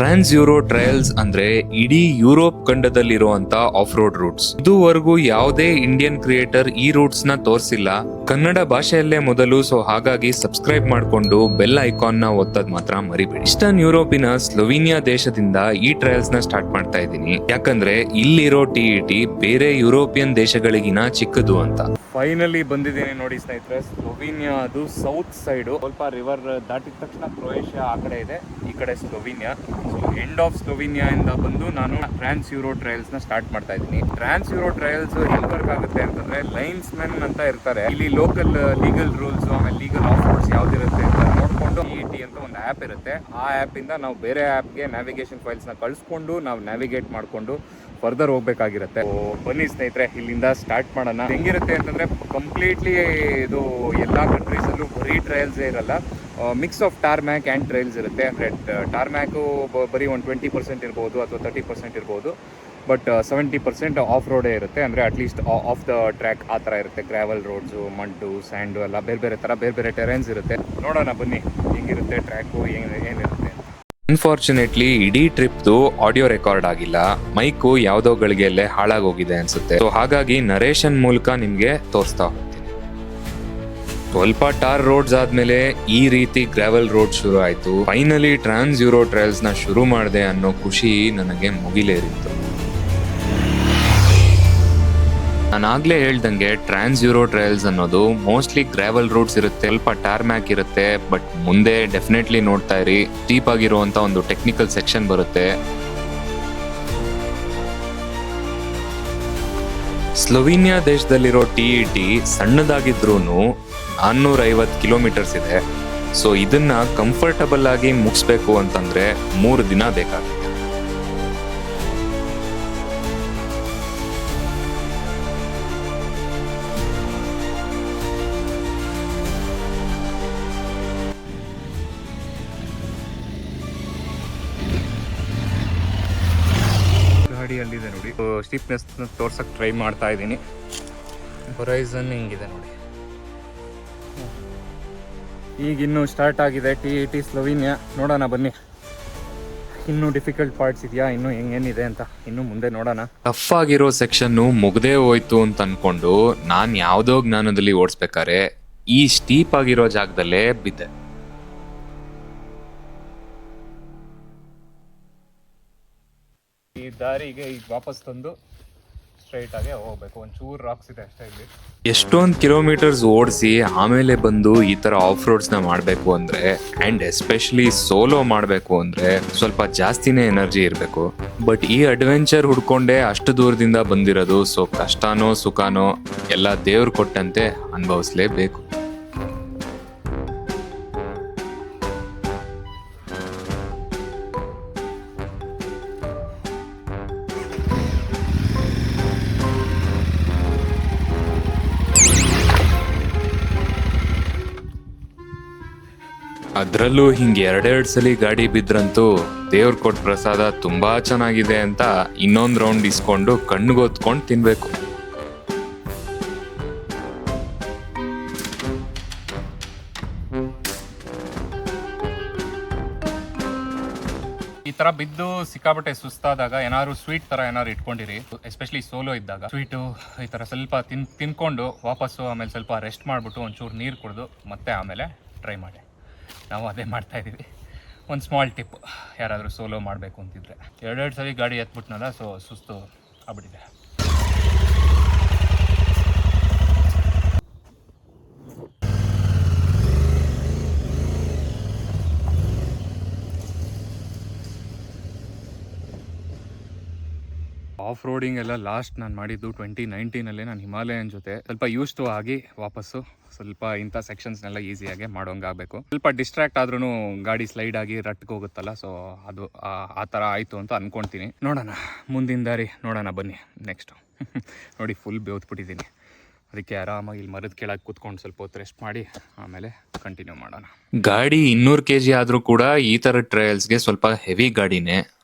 ಟ್ರಾನ್ಸ್ euro trials ಅಂದ್ರೆ ಇಡೀ Europe ಖಂಡದಲ್ಲಿರುವಂತ of road roots. ಇದುವರೆಗೂ ಯಾವುದೇ ಇಂಡಿಯನ್ ಕ್ರಿಯೇಟರ್ ಈ ರೂಟ್ಸ್ ನ ತೋರಿಸಿಲ್ಲ. ಕನ್ನಡ ಭಾಷೆಯಲ್ಲೇ ಮೊದಲು, ಸೊ ಹಾಗಾಗಿ ಸಬ್ಸ್ಕ್ರೈಬ್ ಮಾಡ್ಕೊಂಡು ಬೆಲ್ ಐಕಾನ್ ನ ಒತ್ತದ್ ಮಾತ್ರ ಮರಿಬೇಡಿ. ಈಸ್ಟರ್ನ್ ಯುರೋಪಿನ ಸ್ಲೋವಿನಿಯಾ ದೇಶದಿಂದ ಈ ಟ್ರಯಲ್ಸ್ ನ ಸ್ಟಾರ್ಟ್ ಮಾಡ್ತಾ ಇದ್ದೀನಿ, ಯಾಕಂದ್ರೆ ಇಲ್ಲಿರೋ ಟಿಇಟಿ ಬೇರೆ ಯುರೋಪಿಯನ್ ದೇಶಗಳಿಗಿನ ಚಿಕ್ಕದು ಅಂತ. ಫೈನಲಿ ಬಂದಿದ್ದೀನಿ ನೋಡಿ ಸ್ನೇಹಿತರೆ, ಸ್ಲೋವಿನಿಯಾ. ಅದು ಸೌತ್ ಸೈಡ್, ಸ್ವಲ್ಪ ರಿವರ್ ದಾಟಿದ ತಕ್ಷಣ ಕ್ರೊಯೇಷಿಯಾ ಆ ಕಡೆ ಇದೆ, ಈ ಕಡೆ ಸ್ಲೋವಿನಿಯಾ. ಸೊ ಎಂಡ್ ಆಫ್ ಸ್ಲೋವಿನಿಯಾ ಇಂದ ಬಂದು ನಾನು ಟ್ರಾನ್ಸ್ ಯೂರೋ ಟ್ರಯಲ್ಸ್ ನ ಸ್ಟಾರ್ಟ್ ಮಾಡ್ತಾ ಇದ್ದೀನಿ. ಟ್ರಾನ್ಸ್ ಯೂರೋ ಟ್ರಯಲ್ಸ್ ಹೆಂಗ್ ವರ್ಕ್ ಆಗುತ್ತೆ ಅಂತಂದ್ರೆ, ಲೈನ್ಸ್ ಮೆನ್ ಅಂತ ಇರ್ತಾರೆ ಇಲ್ಲಿ. ಲೋಕಲ್ ಲೀಗಲ್ ರೂಲ್ಸ್ ಆಮೇಲೆ ಲೀಗಲ್ ಆಫ್ ರೋಡ್ಸ್ ಯಾವ್ದಿರುತ್ತೆ ಅಂತ ನೋಡ್ಕೊಂಡು ಇಟಿ ಅಂತ ಒಂದು ಆ್ಯಪ್ ಇರುತ್ತೆ. ಆ ಆ್ಯಪ್ ಇಂದ ನಾವು ಬೇರೆ ಆ್ಯಪ್ಗೆ ನ್ಯಾವಿಗೇಷನ್ ಫೈಲ್ಸ್ ನ ಕಳಿಸ್ಕೊಂಡು ನಾವು ನ್ಯಾವಿಗೇಟ್ ಮಾಡ್ಕೊಂಡು ಫರ್ದರ್ ಹೋಗ್ಬೇಕಾಗಿರುತ್ತೆ. ಬನ್ನಿ ಸ್ನೇಹಿತರೆ, ಇಲ್ಲಿಂದ ಸ್ಟಾರ್ಟ್ ಮಾಡೋಣ. ಹೆಂಗಿರುತ್ತೆ ಅಂತಂದ್ರೆ, ಕಂಪ್ಲೀಟ್ಲಿ ಇದು ಎಲ್ಲಾ ಕಂಟ್ರೀಸ್ ಅಲ್ಲೂ ಬರೀ ಟ್ರಯಲ್ಸ್ ಇರಲ್ಲ, mix of tarmac and trials ಇರುತ್ತೆ. ಅಂದರೆ ಟಾರ್ಮ್ಯಾಕು ಬರೀ ಒಂದು 20% ಇರ್ಬೋದು ಅಥವಾ 30% ಇರ್ಬೋದು, ಬಟ್ 70% ಆಫ್ ರೋಡೇ ಇರುತ್ತೆ. ಅಂದರೆ ಅಟ್ಲೀಸ್ಟ್ ಆಫ್ ದ ಟ್ರ್ಯಾಕ್ ಆ ಥರ ಇರುತ್ತೆ. ಗ್ರಾವೆಲ್ ರೋಡ್ಸು, ಮಡ್ಡು, ಸ್ಯಾಂಡು ಎಲ್ಲ ಬೇರೆ ಬೇರೆ ಥರ ಬೇರೆ ಬೇರೆ ಟೆರೆನ್ಸ್ ಇರುತ್ತೆ. ನೋಡೋಣ ಬನ್ನಿ ಹೆಂಗಿರುತ್ತೆ ಟ್ರ್ಯಾಕು, ಏನಿರುತ್ತೆ. ಅನ್ಫಾರ್ಚುನೇಟ್ಲಿ ಇಡೀ ಟ್ರಿಪ್ದು ಆಡಿಯೋ ರೆಕಾರ್ಡ್ ಆಗಿಲ್ಲ. ಮೈಕು ಯಾವುದೋ ಗಳಿಗೆಯಲ್ಲೇ ಹಾಳಾಗೋಗಿದೆ ಅನ್ಸುತ್ತೆ. ಸೊ ಹಾಗಾಗಿ ನರೇಷನ್ ಮೂಲಕ ನಿಮ್ಗೆ ತೋರಿಸ್ತಾ ಹೋಗ್ತೀನಿ. ಸ್ವಲ್ಪ ಟಾರ್ ರೋಡ್ಸ್ ಆದ್ಮೇಲೆ ಈ ರೀತಿ ಗ್ರಾವೆಲ್ ರೋಡ್ ಶುರು ಆಯ್ತು. ಫೈನಲಿ ಟ್ರಾನ್ಸ್ ಯೂರೋ ಟ್ರಯಲ್ಸ್ ನ ಶುರು ಮಾಡಿದೆ ಅನ್ನೋ ಖುಷಿ ನನಗೆ ಮುಗಿಲೇರಿತ್ತು. ನಾನಾಗ್ಲೇ ಹೇಳ್ದಂಗೆ ಟ್ರಾನ್ಸ್ ಯೂರೋ ಟ್ರಯಲ್ಸ್ ಅನ್ನೋದು ಮೋಸ್ಟ್ಲಿ ಗ್ರಾವೆಲ್ ರೋಡ್ಸ್ ಇರುತ್ತೆ, ಸ್ವಲ್ಪ ಟಾರ್ಮ್ಯಾಕ್ ಇರುತ್ತೆ. ಬಟ್ ಮುಂದೆ ಡೆಫಿನೆಟ್ಲಿ ನೋಡ್ತಾ ಇರಿ, ಸ್ಟೀಪ್ ಆಗಿರುವಂತ ಒಂದು ಟೆಕ್ನಿಕಲ್ ಸೆಕ್ಷನ್ ಬರುತ್ತೆ. ಸ್ಲೋವಿನಿಯಾ ದೇಶದಲ್ಲಿರೋ ಟಿಇಟಿ ಸಣ್ಣದಾಗಿದ್ರೂ 450 ಕಿಲೋಮೀಟರ್ಸ್ ಇದೆ. ಸೊ ಇದನ್ನ ಕಂಫರ್ಟಬಲ್ ಆಗಿ ಮುಗಿಸ್ಬೇಕು ಅಂತಂದ್ರೆ 3 ದಿನ ಬೇಕಾಗುತ್ತೆ. ಗಾಡಿಯಲ್ಲಿದೆ ನೋಡಿ, ಸ್ಟೀಪ್ನೆಸ್ ತೋರ್ಸಕ್ ಟ್ರೈ ಮಾಡ್ತಾ ಇದ್ದೀನಿ. ಹೊರೈಸನ್ ಹಿಂಗಿದೆ ನೋಡಿ. ಈಗ ಇನ್ನೂ ಸ್ಟಾರ್ಟ್ ಆಗಿದೆ ಟಿಇಟಿ ಸ್ಲೋವಿನಿಯಾ. ನೋಡೋಣ ಬನ್ನಿ, ಇನ್ನೂ ಡಿಫಿಕಲ್ಟ್ ಪಾರ್ಟ್ಸ್ ಇದೆಯಾ, ಇನ್ನೂ ಹೆಂಗೇನಿದೆ ಅಂತ ಇನ್ನು ಮುಂದೆ ನೋಡೋಣ. ಟಫ್ ಆಗಿರೋ ಸೆಕ್ಷನ್ ಮುಗ್ದೇ ಹೋಯ್ತು ಅಂತ ಅನ್ಕೊಂಡು ನಾನ್ ಯಾವ್ದೋ ಜ್ಞಾನದಲ್ಲಿ ಓಡಿಸ್ಬೇಕಾರೆ ಈ ಸ್ಟೀಪ್ ಆಗಿರೋ ಜಾಗದಲ್ಲೇ ಬಿದ್ದೆ. ಈ ದಾರಿಗೆ ಈಗ ವಾಪಸ್ ತಂದು ಸ್ಟ್ರೈಟ್ ಆಗಿ ಹೋಗ್ಬೇಕು. ಒಂಚೂರು ರಾಕ್ಸ್ ಇದೆ ಅಷ್ಟೇ ಇಲ್ಲಿ. ಎಷ್ಟೊಂದು ಕಿಲೋಮೀಟರ್ಸ್ ಓಡಿಸಿ ಆಮೇಲೆ ಬಂದು ಈ ತರ ಆಫ್ ರೋಡ್ಸ್ ನ ಮಾಡ್ಬೇಕು ಅಂದ್ರೆ, ಅಂಡ್ ಎಸ್ಪೆಷಲಿ ಸೋಲೋ ಮಾಡ್ಬೇಕು ಅಂದ್ರೆ ಸ್ವಲ್ಪ ಜಾಸ್ತಿನೇ ಎನರ್ಜಿ ಇರಬೇಕು. ಬಟ್ ಈ ಅಡ್ವೆಂಚರ್ ಹುಡ್ಕೊಂಡೆ ಅಷ್ಟು ದೂರದಿಂದ ಬಂದಿರೋದು. ಸೊ ಕಷ್ಟನೋ ಸುಖನೋ ಎಲ್ಲ ದೇವ್ರು ಕೊಟ್ಟಂತೆ ಅನುಭವಿಸ್ಲೇಬೇಕು. ಅದ್ರಲ್ಲೂ ಹಿಂಗೆ 2 ಸಲ ಗಾಡಿ ಬಿದ್ರಂತೂ ದೇವ್ರ ಕೊಟ್ಟ ಪ್ರಸಾದ ತುಂಬಾ ಚೆನ್ನಾಗಿದೆ ಅಂತ ಇನ್ನೊಂದ್ ರೌಂಡ್ ಇಸ್ಕೊಂಡು ಕಣ್ಣಿಗೊತ್ಕೊಂಡು ತಿನ್ಬೇಕು. ಈ ತರ ಬಿದ್ದು ಸಿಕ್ಕಾಪಟ್ಟೆ ಸುಸ್ತಾದಾಗ ಏನಾದ್ರು ಸ್ವೀಟ್ ತರ ಏನಾದ್ರು ಇಟ್ಕೊಂಡಿರಿ, ಎಸ್ಪೆಷಲಿ ಸೋಲೋ ಇದ್ದಾಗ. ಸ್ವೀಟು ಈ ತರ ಸ್ವಲ್ಪ ತಿನ್ಕೊಂಡು ವಾಪಸ್ಸು ಆಮೇಲೆ ಸ್ವಲ್ಪ ರೆಸ್ಟ್ ಮಾಡ್ಬಿಟ್ಟು ಒಂಚೂರು ನೀರು ಕುಡಿದು ಮತ್ತೆ ಆಮೇಲೆ ಟ್ರೈ ಮಾಡಿ. ನಾವು ಅದೇ ಮಾಡ್ತಾ ಇದ್ದೀವಿ. ಒಂದು ಸ್ಮಾಲ್ ಟಿಪ್, ಯಾರಾದರೂ ಸೋಲೋ ಮಾಡಬೇಕು ಅಂತಿದ್ರೆ. 2 ಸಲ ಗಾಡಿ ಎತ್ಬಿಟ್ನಲ್ಲ, ಸೊ ಸುಸ್ತು ಆಗ್ಬಿಟ್ಟಿದೆ. ಆಫ್ ರೋಡಿಂಗ್ ಎಲ್ಲ ಲಾಸ್ಟ್ ನಾನು ಮಾಡಿದ್ದು 2019 ನಾನು ಹಿಮಾಲಯನ್ ಜೊತೆ ಸ್ವಲ್ಪ ಯೂಸ್ಟು ಆಗಿ ವಾಪಸ್ಸು ಸ್ವಲ್ಪ ಇಂಥ ಸೆಕ್ಷನ್ಸ್ನೆಲ್ಲ ಈಸಿಯಾಗಿ ಮಾಡೋಂಗಾಗಬೇಕು. ಸ್ವಲ್ಪ ಡಿಸ್ಟ್ರಾಕ್ಟ್ ಆದ್ರೂ ಗಾಡಿ ಸ್ಲೈಡ್ ಆಗಿ ರಟ್ಗೆ ಹೋಗುತ್ತಲ್ಲ, ಸೊ ಅದು ಆ ಥರ ಆಯಿತು ಅಂತ ಅಂದ್ಕೊಳ್ತೀನಿ. ನೋಡೋಣ ಮುಂದಿನ ದಾರಿ ನೋಡೋಣ ಬನ್ನಿ. ನೆಕ್ಸ್ಟು ನೋಡಿ, ಫುಲ್ ಬೇವ್ತ್ಬಿಟ್ಟಿದ್ದೀನಿ. ಅದಕ್ಕೆ ಆರಾಮಾಗಿ ಇಲ್ಲಿ ಮರದ ಕೆಳಗೆ ಕೂತ್ಕೊಂಡು ಸ್ವಲ್ಪ ಹೊತ್ತು ರೆಸ್ಟ್ ಮಾಡಿ ಆಮೇಲೆ ಕಂಟಿನ್ಯೂ ಮಾಡೋಣ. ಗಾಡಿ 200 kg ಆದರೂ ಕೂಡ ಈ ಥರ ಟ್ರಯಲ್ಸ್ಗೆ ಸ್ವಲ್ಪ ಹೆವಿ ಗಾಡಿನೇ.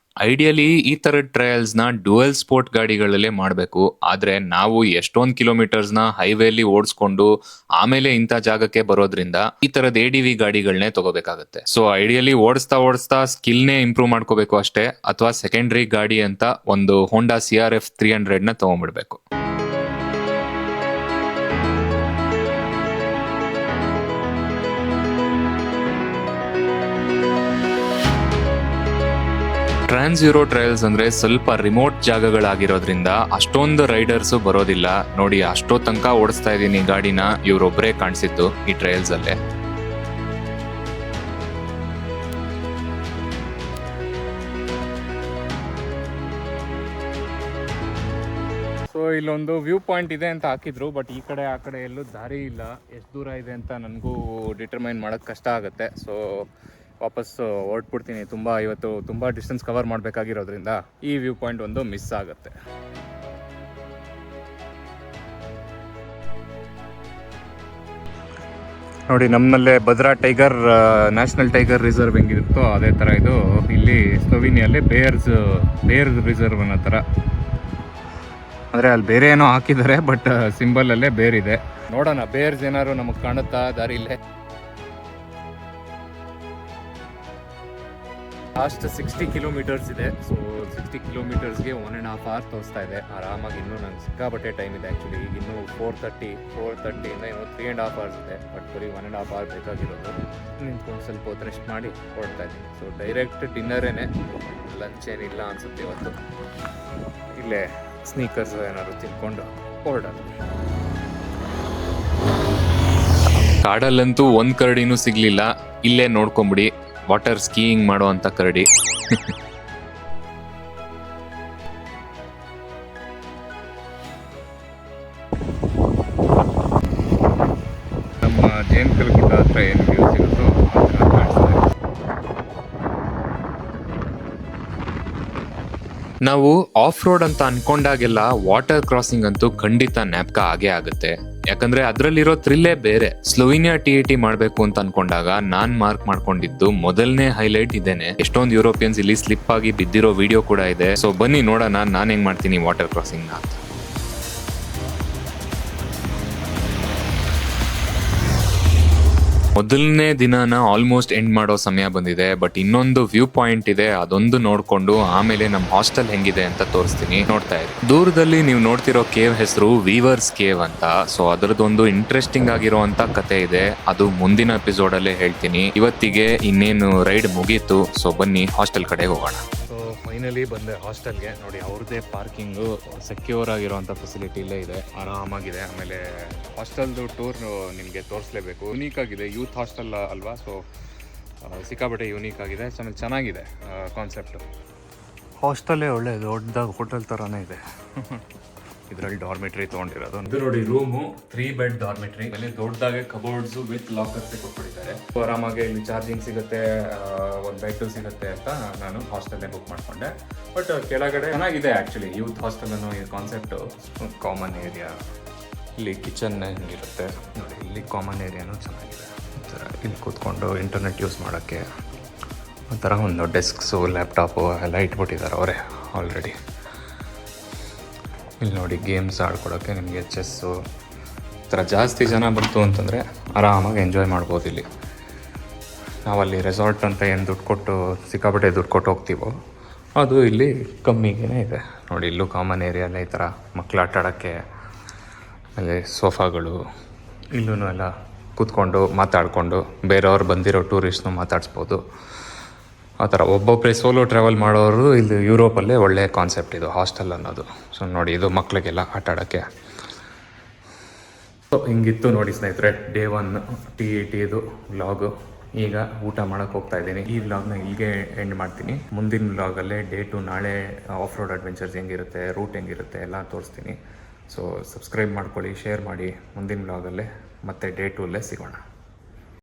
ಐಡಿಯಲಿ ಈ ತರದ ಟ್ರಯಲ್ಸ್ ನ ಡ್ಯುಯಲ್ ಸ್ಪೋರ್ಟ್ ಗಾಡಿಗಳಲ್ಲೇ ಮಾಡಬೇಕು. ಆದ್ರೆ ನಾವು ಎಷ್ಟೊಂದ್ ಕಿಲೋಮೀಟರ್ಸ್ ನ ಹೈವೇಲಿ ಓಡಿಸ್ಕೊಂಡು ಆಮೇಲೆ ಇಂಥ ಜಾಗಕ್ಕೆ ಬರೋದ್ರಿಂದ ಈ ತರದ ADV ಗಾಡಿಗಳನ್ನೇ ತಗೋಬೇಕಾಗತ್ತೆ. ಸೊ ಐಡಿಯಲಿ ಓಡಿಸ್ತಾ ಸ್ಕಿಲ್ನೇ ಇಂಪ್ರೂವ್ ಮಾಡ್ಕೋಬೇಕು ಅಷ್ಟೇ, ಅಥವಾ ಸೆಕೆಂಡರಿ ಗಾಡಿ ಅಂತ ಒಂದು ಹೋಂಡಾ CRF 300 ನ ತಗೊಂಡ್ಬಿಡ್ಬೇಕು. ಟ್ರಾನ್ಸ್ಯೂರೋ ಟ್ರಯಲ್ಸ್ ಅಂದ್ರೆ ಸ್ವಲ್ಪ ರಿಮೋಟ್ ಜಾಗಗಳಾಗಿರೋದ್ರಿಂದ ಅಷ್ಟೊಂದು ರೈಡರ್ಸ್ ಬರೋದಿಲ್ಲ. ನೋಡಿ, ಅಷ್ಟೋ ತನಕ ಓಡಿಸ್ತಾ ಇದೀನಿ ಗಾಡಿನ, ಇವ್ರೊಬ್ಬರೇ ಕಾಣಿಸಿದ್ದು ಈ ಟ್ರಯಲ್ಸ್ ಅಲ್ಲೇ. ಸೊ ಇಲ್ಲೊಂದು ವ್ಯೂ ಪಾಯಿಂಟ್ ಇದೆ ಅಂತ ಹಾಕಿದ್ರು, ಬಟ್ ಈ ಕಡೆ ಆ ಕಡೆ ಎಲ್ಲೂ ದಾರಿ ಇಲ್ಲ. ಎಷ್ಟು ದೂರ ಇದೆ ಅಂತ ನನಗೂ ಡಿಟರ್ಮೈನ್ ಮಾಡೋಕ್ಕೆ ಕಷ್ಟ ಆಗುತ್ತೆ. ಸೊ ವಾಪಸ್ ಹೊರಟ್ಬಿಡ್ತೀನಿ. ಇವತ್ತು ತುಂಬ ಡಿಸ್ಟೆನ್ಸ್ ಕವರ್ ಮಾಡಬೇಕಾಗಿರೋದ್ರಿಂದ ಈ ವ್ಯೂ ಪಾಯಿಂಟ್ ಒಂದು ಮಿಸ್ ಆಗುತ್ತೆ. ನೋಡಿ, ನಮ್ಮಲ್ಲೇ Bhadra tiger national tiger reserve ಹೆಂಗಿರುತ್ತೋ ಅದೇ ಥರ ಇದು ಇಲ್ಲಿ ಸ್ಲೋವಿನಿಯಲ್ಲಿ ಬೇರ್ ರಿಸರ್ವ್ ಅನ್ನೋ ಥರ. ಅಂದರೆ ಅಲ್ಲಿ ಬೇರೆ ಏನೋ ಹಾಕಿದ್ದಾರೆ, ಬಟ್ ಸಿಂಬಲಲ್ಲೇ ಬೇರಿದೆ. ನೋಡೋಣ ಬೇರ್ಸ್ ಏನಾದ್ರು ನಮಗೆ ಕಾಣುತ್ತಾ ದಾರಿಲೇ. ಲಾಸ್ಟ್ 60 ಕಿಲೋಮೀಟರ್ಸ್ ಇದೆ. ಸೊ 60 ಕಿಲೋಮೀಟರ್ಸ್ಗೆ 1.5 hour ತೋರಿಸ್ತಾ ಇದೆ. ಆರಾಮಾಗಿ ಇನ್ನೂ ನಂಗೆ ಸಿಕ್ಕಾಬಟ್ಟೆ ಟೈಮ್ ಇದೆ. ಆ್ಯಕ್ಚುಲಿ ಈಗ ಇನ್ನೂ 4:30 ಇನ್ನೂ 3.5 hours ಇದೆ. ಬಟ್ ಬರೀ 1.5 hour ಬೇಕಾಗಿರೋದು. ನಿಂತ್ಕೊಂಡು ಸ್ವಲ್ಪ ಹೊತ್ತು ರೆಸ್ಟ್ ಮಾಡಿ ಹೊರಡ್ತಾ ಇದ್ದೀನಿ. ಸೊ ಡೈರೆಕ್ಟ್ ಡಿನ್ನರೇನೆ, ಲಂಚ್ ಏನಿಲ್ಲ ಅನ್ಸುತ್ತೆ ಇವತ್ತು. ಇಲ್ಲೇ ಸ್ನೀಕರ್ಸ್ ಏನಾದ್ರು ತಿನ್ಕೊಂಡು ಹೊರಡೋದು. ಕಾಡಲ್ಲಂತೂ ಒಂದ್ ಕರಡಿನೂ ಸಿಗ್ಲಿಲ್ಲ. ಇಲ್ಲೇ ನೋಡ್ಕೊಂಬಿಡಿ, ವಾಟರ್ ಸ್ಕೀಯಿಂಗ್ ಮಾಡೋ ಅಂತ ಕರಡಿ. ನಮ್ಮ ಜೇನ್ ಕಲ್ಗುಡ್ಡ ಹತ್ರ ಏನು ವ್ಯೂ ಸಿಗುತ್ತೋ ಅದನ್ನ ಕಾಣಿಸ್ತಾ ಇದೆ. ನಾವು ಆಫ್ ರೋಡ್ ಅಂತ ಅನ್ಕೊಂಡಾಗೆಲ್ಲ ವಾಟರ್ ಕ್ರಾಸಿಂಗ್ ಅಂತೂ ಖಂಡಿತ ನ್ಯಾಪ್ಕ ಆಗೇ ಆಗುತ್ತೆ. ಯಾಕಂದ್ರೆ ಅದ್ರಲ್ಲಿರೋ ಥ್ರಿಲ್ಲೇ ಬೇರೆ. ಸ್ಲೋವಿನಿಯಾ TAT ಮಾಡ್ಬೇಕು ಅಂತ ಅನ್ಕೊಂಡಾಗ ನಾನ್ ಮಾರ್ಕ್ ಮಾಡ್ಕೊಂಡಿದ್ದು ಮೊದಲನೇ ಹೈಲೈಟ್ ಇದೇನೆ. ಎಷ್ಟೊಂದು ಯುರೋಪಿಯನ್ಸ್ ಇಲ್ಲಿ ಸ್ಲಿಪ್ ಆಗಿ ಬಿದ್ದಿರೋ ವಿಡಿಯೋ ಕೂಡ ಇದೆ. ಸೊ ಬನ್ನಿ ನೋಡೋಣ ನಾನ್ ಹೆಂಗ್ ಮಾಡ್ತೀನಿ ವಾಟರ್ ಕ್ರಾಸಿಂಗ್ ನ. ಮೊದಲನೇ ದಿನಾನ ಆಲ್ಮೋಸ್ಟ್ ಎಂಡ್ ಮಾಡೋ ಸಮಯ ಬಂದಿದೆ. ಬಟ್ ಇನ್ನೊಂದು ವ್ಯೂ ಪಾಯಿಂಟ್ ಇದೆ, ಅದೊಂದು ನೋಡ್ಕೊಂಡು ಆಮೇಲೆ ನಮ್ಮ ಹಾಸ್ಟೆಲ್ ಹೆಂಗಿದೆ ಅಂತ ತೋರಿಸ್ತೀನಿ. ನೋಡ್ತಾ ಇರಿ. ದೂರದಲ್ಲಿ ನೀವು ನೋಡ್ತಿರೋ ಕೇವ್ ಹೆಸರು ವೀವರ್ಸ್ ಕೇವ್ ಅಂತ. ಸೊ ಅದರದೊಂದು ಇಂಟ್ರೆಸ್ಟಿಂಗ್ ಆಗಿರುವಂತ ಕತೆ ಇದೆ, ಅದು ಮುಂದಿನ ಎಪಿಸೋಡ್ ಅಲ್ಲೇ ಹೇಳ್ತೀನಿ. ಇವತ್ತಿಗೆ ಇನ್ನೇನು ರೈಡ್ ಮುಗೀತು. ಸೊ ಬನ್ನಿ ಹಾಸ್ಟೆಲ್ ಕಡೆ ಹೋಗೋಣ. ಫೈನಲಿ ಬಂದೆ ಹಾಸ್ಟೆಲ್ಗೆ. ನೋಡಿ, ಅವ್ರದ್ದೇ ಪಾರ್ಕಿಂಗು, ಸೆಕ್ಯೂರ್ ಆಗಿರೋಂಥ ಫೆಸಿಲಿಟಿ ಇಲ್ಲೇ ಇದೆ, ಆರಾಮಾಗಿದೆ. ಆಮೇಲೆ ಹಾಸ್ಟೆಲ್ದು ಟೂರ್ ನಿಮಗೆ ತೋರಿಸ್ಲೇಬೇಕು. ಯುನೀಕ್ ಆಗಿದೆ, ಯೂತ್ ಹಾಸ್ಟೆಲ್ ಅಲ್ವಾ. ಸೊ ಸಿಕ್ಕಾಪಟ್ಟೆ ಯೂನೀಕ್ ಆಗಿದೆ. ಸೊ ಆಮೇಲೆ ಚೆನ್ನಾಗಿದೆ ಕಾನ್ಸೆಪ್ಟು. ಹಾಸ್ಟೆಲ್ಲೇ ಒಳ್ಳೆ ದೊಡ್ಡದಾಗಿ ಹೋಟೆಲ್ ಥರನೇ ಇದೆ. ಇದರಲ್ಲಿ ಡಾರ್ಮೆಟ್ರಿ ತೊಗೊಂಡಿರೋದು. ಇದು ನೋಡಿ ರೂಮು, 3 bed ಡಾರ್ಮೆಟ್ರಿ. ಆಮೇಲೆ ದೊಡ್ಡದಾಗೆ ಕಬೋರ್ಡ್ಸ್ ವಿತ್ ಲಾಕರ್ಸ್ ಕೊಟ್ಬಿಟ್ಟಿದ್ದಾರೆ. ಆರಾಮಾಗಿ ಇಲ್ಲಿ ಚಾರ್ಜಿಂಗ್ ಸಿಗುತ್ತೆ, ಒಂದು ಬೆಡ್ ಸಿಗುತ್ತೆ ಅಂತ ನಾನು ಹಾಸ್ಟೆಲ್ನೇ ಬುಕ್ ಮಾಡ್ಕೊಂಡೆ. ಬಟ್ ಕೆಳಗಡೆ ಚೆನ್ನಾಗಿದೆ ಆ್ಯಕ್ಚುಲಿ ಯೂತ್ ಹಾಸ್ಟೆಲ್ ಅನ್ನೋ ಈ ಕಾನ್ಸೆಪ್ಟು. ಕಾಮನ್ ಏರಿಯಾ, ಇಲ್ಲಿ ಕಿಚನ್ ಹಿಂಗಿರುತ್ತೆ ನೋಡಿ. ಇಲ್ಲಿ ಕಾಮನ್ ಏರಿಯಾನು ಚೆನ್ನಾಗಿದೆ. ಇಲ್ಲಿ ಕೂತ್ಕೊಂಡು ಇಂಟರ್ನೆಟ್ ಯೂಸ್ ಮಾಡೋಕ್ಕೆ ಒಂಥರ ಒಂದು ಡೆಸ್ಕ್ಸು, ಲ್ಯಾಪ್ಟಾಪು ಎಲ್ಲ ಇಟ್ಬಿಟ್ಟಿದ್ದಾರೆ ಅವರೇ ಆಲ್ರೆಡಿ. ಇಲ್ಲಿ ನೋಡಿ ಗೇಮ್ಸ್ ಆಡ್ಕೊಳೋಕ್ಕೆ ನಿಮಗೆ ಚೆಸ್ಸು ಈ ಥರ. ಜಾಸ್ತಿ ಜನ ಬಂತು ಅಂತಂದರೆ ಆರಾಮಾಗಿ ಎಂಜಾಯ್ ಮಾಡ್ಬೋದು ಇಲ್ಲಿ. ನಾವಲ್ಲಿ ರೆಸಾರ್ಟ್ ಅಂತ ಏನು ಸಿಕ್ಕಾಪಟ್ಟೆ ದುಡ್ಡು ಕೊಟ್ಟು ಹೋಗ್ತೀವೋ ಅದು ಇಲ್ಲಿ ಕಮ್ಮಿಗೇ ಇದೆ. ನೋಡಿ, ಇಲ್ಲೂ ಕಾಮನ್ ಏರಿಯಲ್ಲೇ ಈ ಥರ ಮಕ್ಕಳು ಆಟ ಆಡೋಕ್ಕೆ, ಆಮೇಲೆ ಸೋಫಾಗಳು, ಇಲ್ಲೂ ಎಲ್ಲ ಕೂತ್ಕೊಂಡು ಮಾತಾಡಿಕೊಂಡು ಬೇರೆಯವ್ರು ಬಂದಿರೋ ಟೂರಿಸ್ಟ್ನು ಮಾತಾಡಿಸ್ಬೋದು. ಆ ಥರ ಒಬ್ಬೊಬ್ಬರೇ ಸೋಲೋ ಟ್ರಾವೆಲ್ ಮಾಡೋರು ಇಲ್ಲಿ ಯುರೋಪಲ್ಲೇ ಒಳ್ಳೆಯ ಕಾನ್ಸೆಪ್ಟ್ ಇದು ಹಾಸ್ಟೆಲ್ ಅನ್ನೋದು. ಸೊ ನೋಡಿ, ಇದು ಮಕ್ಕಳಿಗೆಲ್ಲ ಆಟ ಆಡೋಕ್ಕೆ. ಸೊ ಹಿಂಗಿತ್ತು ನೋಡಿ ಸ್ನೇಹಿತರೆ ಡೇ 1 TATದು ವ್ಲಾಗು. ಈಗ ಊಟ ಮಾಡೋಕ್ಕೆ ಹೋಗ್ತಾ ಇದ್ದೀನಿ. ಈ ವ್ಲಾಗ್ನ ಇಲ್ಲಿಗೆ ಎಂಡ್ ಮಾಡ್ತೀನಿ. ಮುಂದಿನ ವ್ಲಾಗಲ್ಲೇ ಡೇ 2 ನಾಳೆ ಆಫ್ ರೋಡ್ ಅಡ್ವೆಂಚರ್ಸ್ ಹೆಂಗಿರುತ್ತೆ, ರೂಟ್ ಹೆಂಗಿರುತ್ತೆ ಎಲ್ಲ ತೋರಿಸ್ತೀನಿ. ಸೊ ಸಬ್ಸ್ಕ್ರೈಬ್ ಮಾಡ್ಕೊಳ್ಳಿ, ಶೇರ್ ಮಾಡಿ. ಮುಂದಿನ ವ್ಲಾಗಲ್ಲೇ ಮತ್ತೆ ಡೇ 2 ಸಿಗೋಣ.